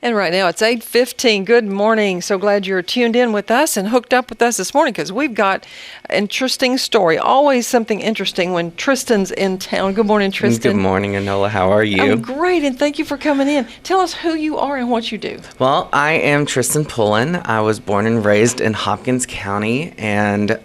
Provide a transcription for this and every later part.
And right now it's 8:15. Good morning. So glad you're tuned in with us and hooked up with us this morning because we've got an interesting story. Always something interesting when Triston's in town. Good morning, Triston. Good morning, Enola. How are you? I'm great, and thank you for coming in. Tell us who you are and what you do. Well, I am Triston Pullen. I was born and raised in Hopkins County, and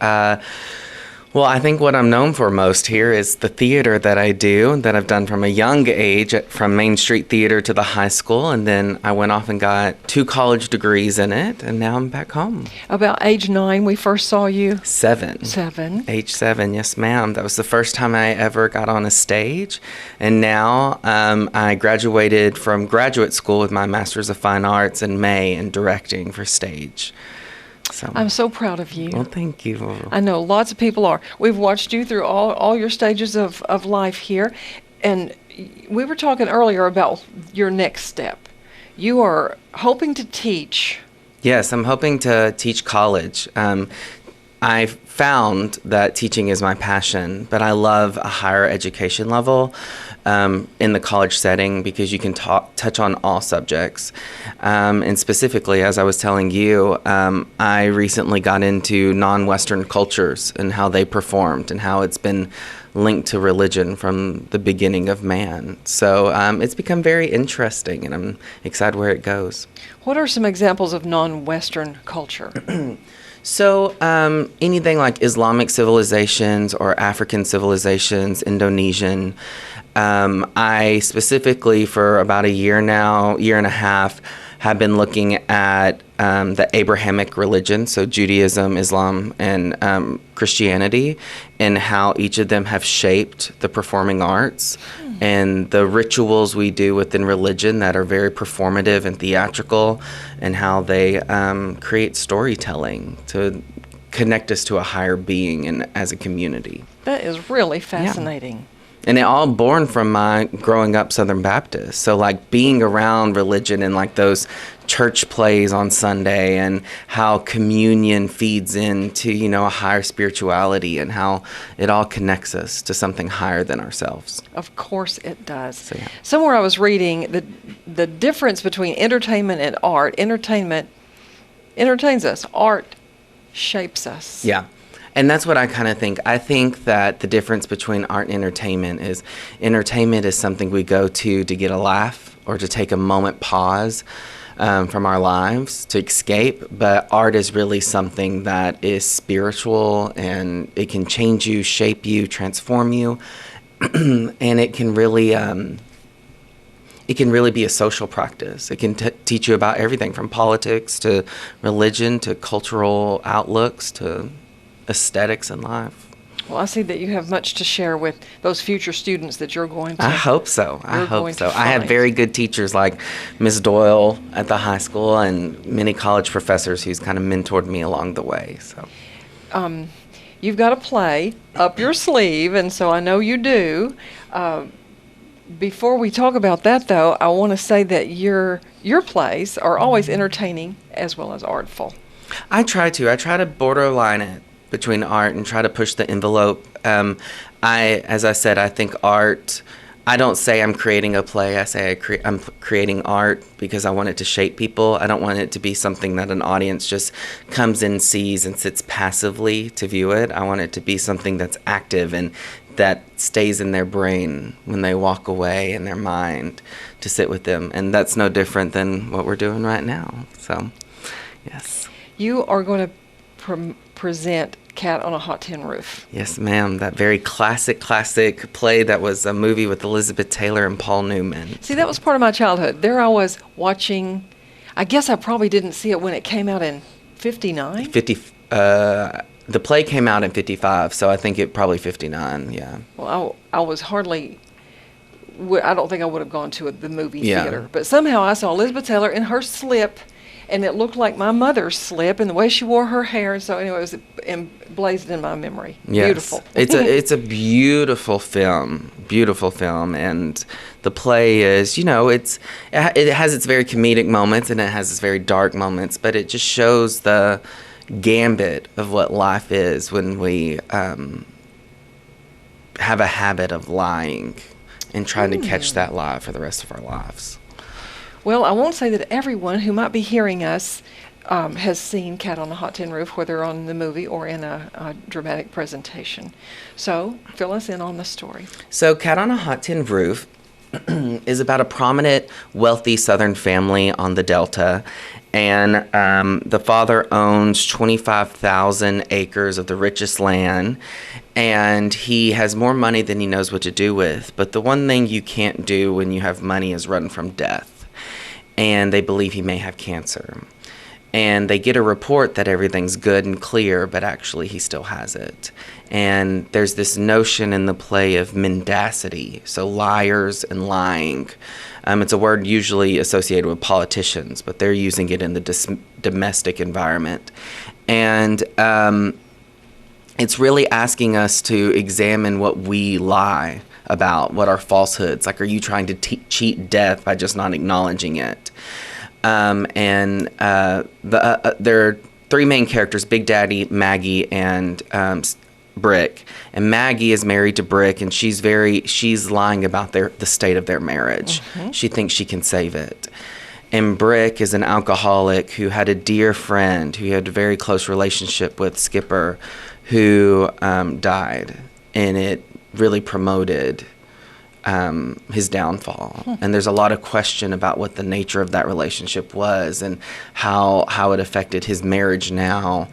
well, I think what I'm known for most here is the theater that I do, that I've done from a young age, from Main Street Theater to the high school, and then I went off and got 2 college degrees in it, and now I'm back home. About age 9, we first saw you. 7. Age 7, yes ma'am. That was the first time I ever got on a stage, and now I graduated from graduate school with my Master's of Fine Arts in May in directing for stage. So, I'm so proud of you. Well, thank you. I know lots of people are. We've watched you through all your stages of life here. And we were talking earlier about your next step. You are hoping to teach. Yes, I'm hoping to teach college. I found that teaching is my passion, but I love a higher education level in the college setting because you can touch on all subjects. And specifically, as I was telling you, I recently got into non-Western cultures and how they performed and how it's been linked to religion from the beginning of man. So it's become very interesting, and I'm excited where it goes. What are some examples of non-Western culture? So anything like Islamic civilizations or African civilizations, Indonesian. I specifically, for about a year and a half, have been looking at the Abrahamic religion, so Judaism, Islam, and Christianity, and how each of them have shaped the performing arts and the rituals we do within religion that are very performative and theatrical, and how they create storytelling to connect us to a higher being and as a community. That is really fascinating. Yeah. And it all born from my growing up Southern Baptist. So like being around religion and like those church plays on Sunday and how communion feeds into, a higher spirituality and how it all connects us to something higher than ourselves. Of course it does. So, yeah. Somewhere I was reading the difference between entertainment and art. Entertainment entertains us. Art shapes us. Yeah. And that's what I kind of think. I think that the difference between art and entertainment is something we go to get a laugh or to take a moment pause from our lives to escape. But art is really something that is spiritual, and it can change you, shape you, transform you. And it can really be a social practice. It can teach you about everything from politics to religion to cultural outlooks to aesthetics in life. Well, I see that you have much to share with those future students that you're going to. I hope so. I have very good teachers like Ms. Doyle at the high school and many college professors who's kind of mentored me along the way. So, you've got a play up your sleeve, and so I know you do. Before we talk about that, though, I want to say that your plays are always entertaining as well as artful. I try to borderline it between art and try to push the envelope. As I said, I think art, I don't say I'm creating a play. I say I'm creating art because I want it to shape people. I don't want it to be something that an audience just comes in, sees, and sits passively to view it. I want it to be something that's active and that stays in their brain when they walk away, in their mind, to sit with them. And that's no different than what we're doing right now. So, yes. You are going to present Cat on a Hot Tin Roof. Yes, ma'am. That very classic play that was a movie with Elizabeth Taylor and Paul Newman. See, that was part of my childhood. There I was watching. I guess I probably didn't see it when it came out in 59? The play came out in 55, so I think it probably 59, yeah. Well, I was hardly. I don't think I would have gone to the movie theater. But somehow I saw Elizabeth Taylor in her slip, and it looked like my mother's slip and the way she wore her hair. And so anyway, it was emblazoned in my memory. Yes. Beautiful. It's a beautiful film, and the play is, it has its very comedic moments and it has its very dark moments, but it just shows the gambit of what life is when we have a habit of lying and trying to catch that lie for the rest of our lives. Well, I won't say that everyone who might be hearing us has seen Cat on a Hot Tin Roof, whether on the movie or in a dramatic presentation. So, fill us in on the story. So, Cat on a Hot Tin Roof is about a prominent, wealthy Southern family on the Delta. And the father owns 25,000 acres of the richest land. And he has more money than he knows what to do with. But the one thing you can't do when you have money is run from death. And they believe he may have cancer. And they get a report that everything's good and clear, but actually he still has it. And there's this notion in the play of mendacity, so liars and lying. It's a word usually associated with politicians, but they're using it in the domestic environment. And it's really asking us to examine what we lie about, what are falsehoods. Like, are you trying to cheat death by just not acknowledging it? There are three main characters: Big Daddy, Maggie, and Brick. And Maggie is married to Brick, and she's lying about the state of their marriage. Mm-hmm. She thinks she can save it. And Brick is an alcoholic who had a dear friend who had a very close relationship with, Skipper, who died, and it really promoted his downfall. And there's a lot of question about what the nature of that relationship was and how it affected his marriage now.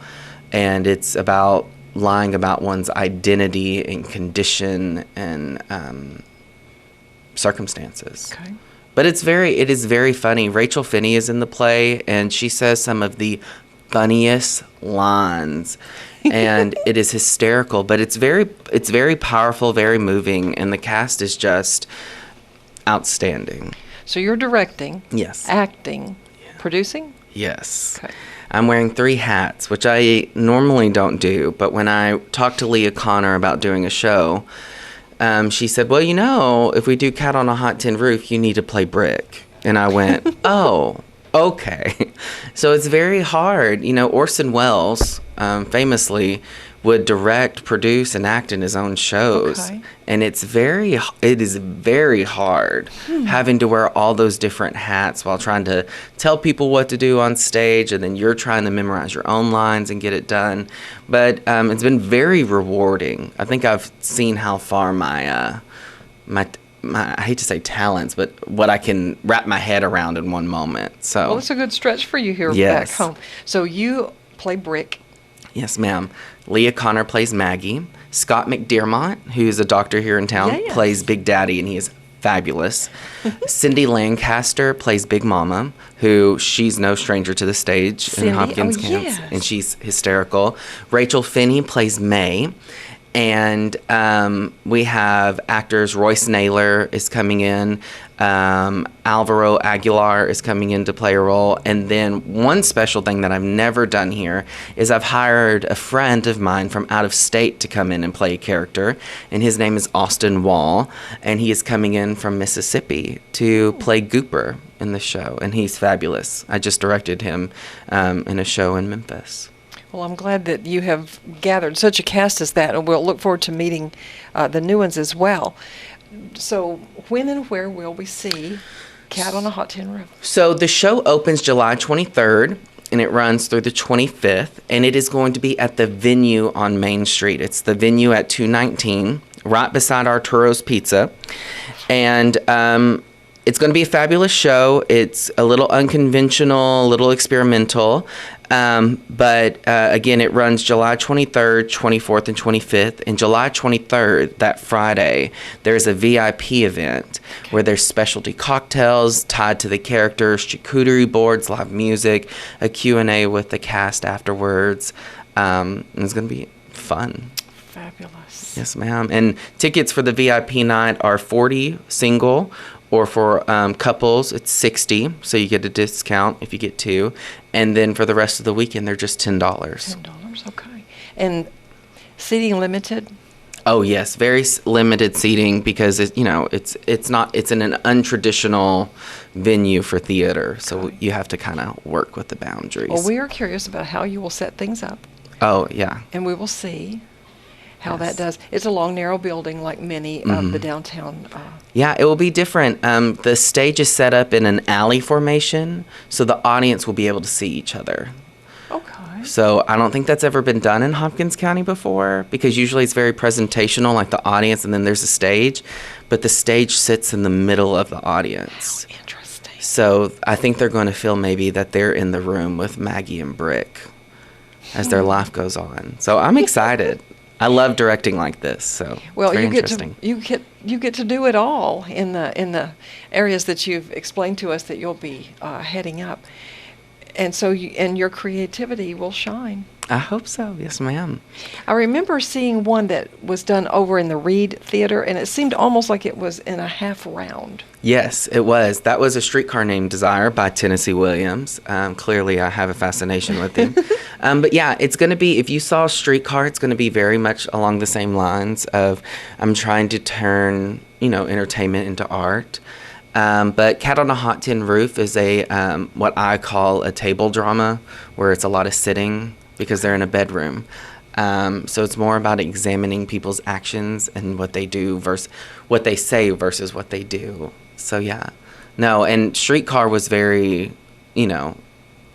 And it's about lying about one's identity and condition and circumstances. Okay. But it is very funny. Rachel Finney is in the play, and she says some of the funniest lines. And it is hysterical, but it's very powerful, very moving, and the cast is just outstanding. So you're directing, yes, acting, producing? Yes. Okay. I'm wearing 3 hats, which I normally don't do, but when I talked to Leah Connor about doing a show, she said, well, if we do Cat on a Hot Tin Roof, you need to play Brick. And I went, oh, okay. So it's very hard. Orson Welles famously would direct, produce, and act in his own shows. Okay. And it is very hard having to wear all those different hats while trying to tell people what to do on stage, and then you're trying to memorize your own lines and get it done. But it's been very rewarding. I think I've seen how far my I hate to say talents, but what I can wrap my head around in one moment. So, well, it's a good stretch for you here yes. back home. So you play Brick. Yes, ma'am. Leah Connor plays Maggie. Scott McDermott, who's a doctor here in town, plays Big Daddy, and he is fabulous. Cindy Lancaster plays Big Mama, who she's no stranger to the stage in Hopkins camps, yes. and she's hysterical. Rachel Finney plays May. And we have actors. Royce Naylor is coming in. Alvaro Aguilar is coming in to play a role. And then one special thing that I've never done here is I've hired a friend of mine from out of state to come in and play a character. And his name is Austin Wall. And he is coming in from Mississippi to play Gooper in the show. And he's fabulous. I just directed him in a show in Memphis. Well, I'm glad that you have gathered such a cast as that, and we'll look forward to meeting the new ones as well. So when and where will we see Cat on a Hot Tin Roof? So the show opens July 23rd, and it runs through the 25th, and it is going to be at the venue on Main Street. It's the venue at 219, right beside Arturo's Pizza. And it's going to be a fabulous show. It's a little unconventional, a little experimental. But again, it runs July 23rd, 24th, and 25th. And July 23rd, that Friday, there's a VIP event where there's specialty cocktails tied to the characters, charcuterie boards, live music, a Q&A with the cast afterwards. And it's going to be fun. Fabulous. Yes, ma'am. And tickets for the VIP night are $40 single, or for couples, it's $60, so you get a discount if you get 2. And then for the rest of the weekend, they're just $10. $10, okay. And seating limited? Oh yes, very limited seating because it's in an untraditional venue for theater, so you have to kind of work with the boundaries. Well, we are curious about how you will set things up. Oh yeah. And we will see how that does. It's a long, narrow building like many of the downtown. Yeah, it will be different. The stage is set up in an alley formation, so the audience will be able to see each other. Okay. So I don't think that's ever been done in Hopkins County before, because usually it's very presentational, like the audience, and then there's a stage. But the stage sits in the middle of the audience. How interesting. So I think they're going to feel maybe that they're in the room with Maggie and Brick as their life goes on. So I'm excited. I love directing like this. So well, it's very you get interesting. you get to do it all in the areas that you've explained to us that you'll be heading up, and so and your creativity will shine. I hope so. Yes, ma'am. I remember seeing one that was done over in the Reed Theater, and it seemed almost like it was in a half round. Yes, it was. That was A Streetcar Named Desire by Tennessee Williams. Clearly, I have a fascination with him. But yeah, it's going to be, if you saw Streetcar, it's going to be very much along the same lines of I'm trying to turn, entertainment into art. But Cat on a Hot Tin Roof is a what I call a table drama, where it's a lot of sitting because they're in a bedroom. So it's more about examining people's actions and what they do versus what they say versus what they do. So yeah, no, and Streetcar was very,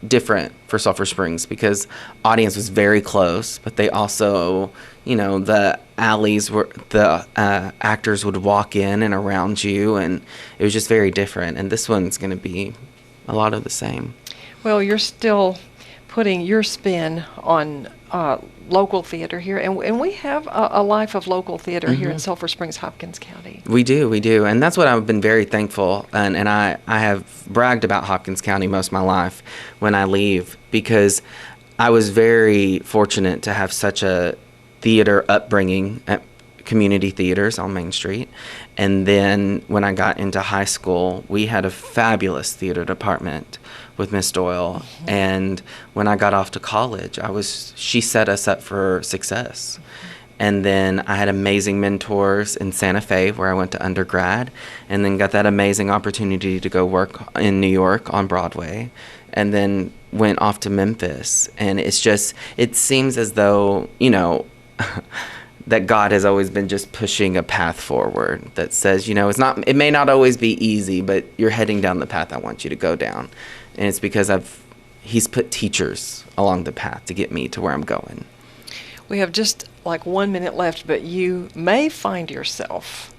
different for Sulphur Springs because audience was very close, but they also, the alleys were, the actors would walk in and around you, and it was just very different. And this one's going to be a lot of the same. Well, you're still putting your spin on local theater here, and we have a life of local theater here in Sulphur Springs, Hopkins County. We do, and that's what I've been very thankful, and I have bragged about Hopkins County most of my life when I leave, because I was very fortunate to have such a theater upbringing at community theaters on Main Street. And then when I got into high school, we had a fabulous theater department with Miss Doyle. And when I got off to college, she set us up for success. And then I had amazing mentors in Santa Fe, where I went to undergrad, and then got that amazing opportunity to go work in New York on Broadway, and then went off to Memphis. And it seems as though, that God has always been just pushing a path forward that says, it may not always be easy, but you're heading down the path I want you to go down. And it's because He's put teachers along the path to get me to where I'm going. We have just like 1 minute left, but you may find yourself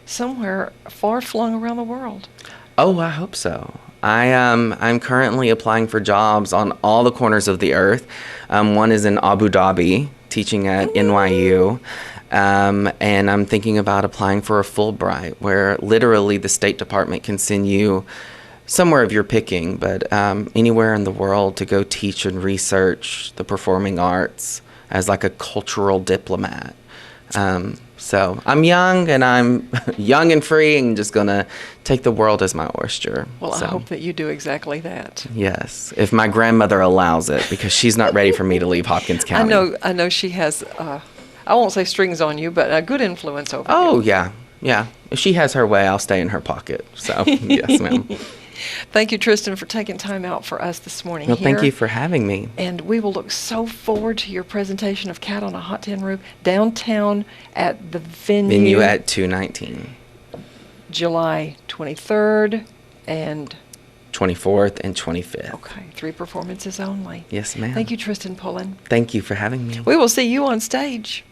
somewhere far flung around the world. Oh, I hope so. I'm currently applying for jobs on all the corners of the earth. One is in Abu Dhabi, teaching at NYU. And I'm thinking about applying for a Fulbright, where literally the State Department can send you somewhere of your picking, but anywhere in the world to go teach and research the performing arts as like a cultural diplomat. So I'm young, and I'm young and free, and just going to take the world as my oyster. Well, I hope that you do exactly that. Yes, if my grandmother allows it, because she's not ready for me to leave Hopkins County. I know she has, I won't say strings on you, but a good influence over you. Oh, yeah. If she has her way, I'll stay in her pocket. So, yes, ma'am. Thank you, Triston, for taking time out for us this morning. Well, thank you for having me. And we will look so forward to your presentation of Cat on a Hot Tin Roof downtown at the venue at 219. July 23rd and 24th and 25th. Okay, 3 performances only. Yes, ma'am. Thank you, Triston Pullen. Thank you for having me. We will see you on stage.